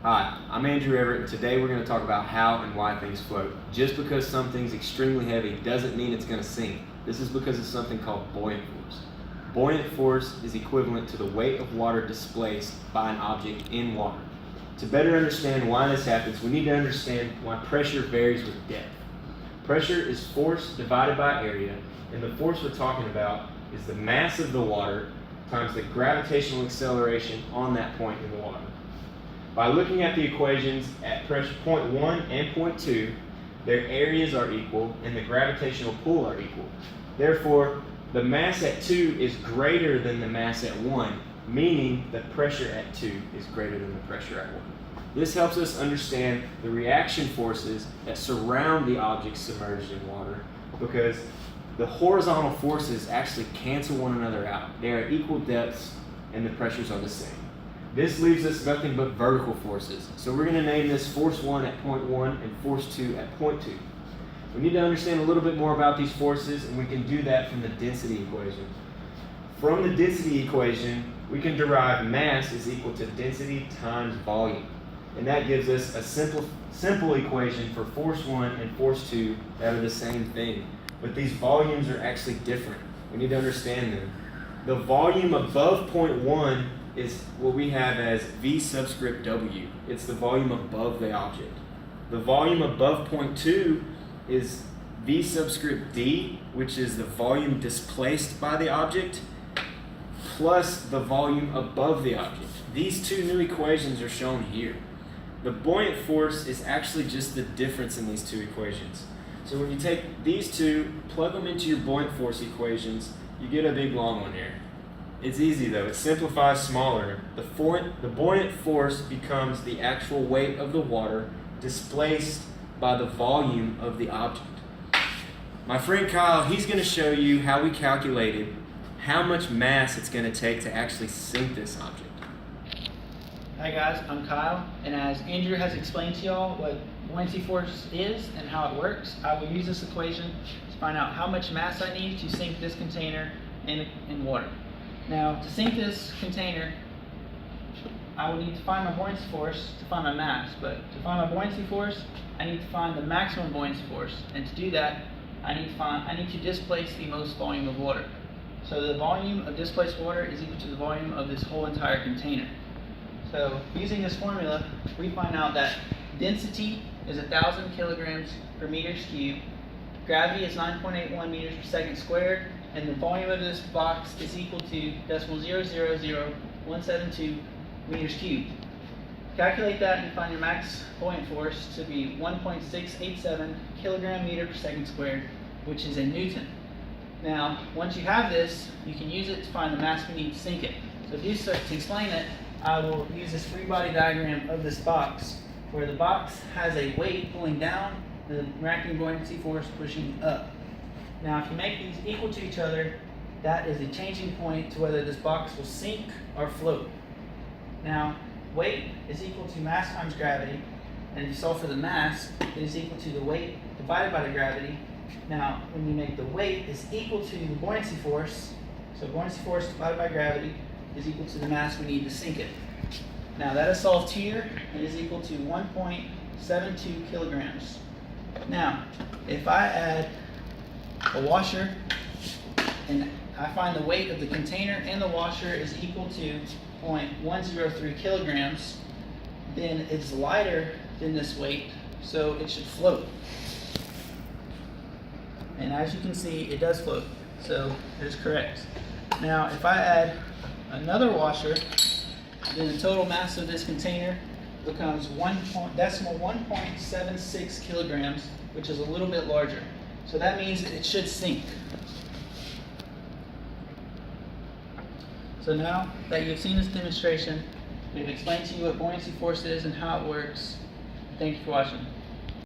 Hi, I'm Andrew Everett, and today we're going to talk about how and why things float. Just because something's extremely heavy doesn't mean it's going to sink. This is because of something called buoyant force. Buoyant force is equivalent to the weight of water displaced by an object in water. To better understand why this happens, we need to understand why pressure varies with depth. Pressure is force divided by area, and the force we're talking about is the mass of the water times the gravitational acceleration on that point in the water. By looking at the equations at pressure point 1 and point 2, their areas are equal and the gravitational pull are equal. Therefore, the mass at 2 is greater than the mass at 1, meaning the pressure at 2 is greater than the pressure at 1. This helps us understand the reaction forces that surround the objects submerged in water, because the horizontal forces actually cancel one another out. They are at equal depths and the pressures are the same. This leaves us nothing but vertical forces. So we're going to name this force 1 at point 1 and force 2 at point 2. We need to understand a little bit more about these forces, and we can do that from the density equation. From the density equation, we can derive mass is equal to density times volume. And that gives us a simple equation for force 1 and force 2 that are the same thing. But these volumes are actually different. We need to understand them. The volume above point 1 is what we have as V subscript W. It's the volume above the object. The volume above point 2 is V subscript D, which is the volume displaced by the object, plus the volume above the object. These two new equations are shown here. The buoyant force is actually just the difference in these two equations. So when you take these two, plug them into your buoyant force equations, you get a big long one here. It's easy though, it simplifies smaller. The buoyant force becomes the actual weight of the water displaced by the volume of the object. My friend Kyle, he's going to show you how we calculated how much mass it's going to take to actually sink this object. Hi guys, I'm Kyle, and as Andrew has explained to y'all what buoyancy force is and how it works, I will use this equation to find out how much mass I need to sink this container in water. Now, to sink this container, I will need to find my buoyancy force to find my mass, but to find my buoyancy force, I need to find the maximum buoyancy force, and to do that, I need to displace the most volume of water. So the volume of displaced water is equal to the volume of this whole entire container. So using this formula, we find out that density is 1,000 kilograms per meters cubed, gravity is 9.81 meters per second squared, and the volume of this box is equal to 0.000172 meters cubed. Calculate that and find your max buoyant force to be 1.687 kilogram meter per second squared, which is in Newton. Now, once you have this, you can use it to find the mass we need to sink it. So to explain it, I will use this free body diagram of this box, where the box has a weight pulling down, the reacting buoyancy force pushing up. Now, if you make these equal to each other, that is a changing point to whether this box will sink or float. Now, weight is equal to mass times gravity, and if you solve for the mass, it is equal to the weight divided by the gravity. Now, when you make the weight is equal to the buoyancy force, so buoyancy force divided by gravity is equal to the mass we need to sink it. Now, that is solved here, and is equal to 1.72 kilograms. Now, if I add a washer, and I find the weight of the container and the washer is equal to 0.103 kilograms, then it's lighter than this weight, so it should float. And as you can see, it does float, so it is correct. Now, if I add another washer, then the total mass of this container becomes 1.76 kilograms, which is a little bit larger. So that means it should sink. So now that you've seen this demonstration, we've explained to you what buoyancy force is and how it works. Thank you for watching.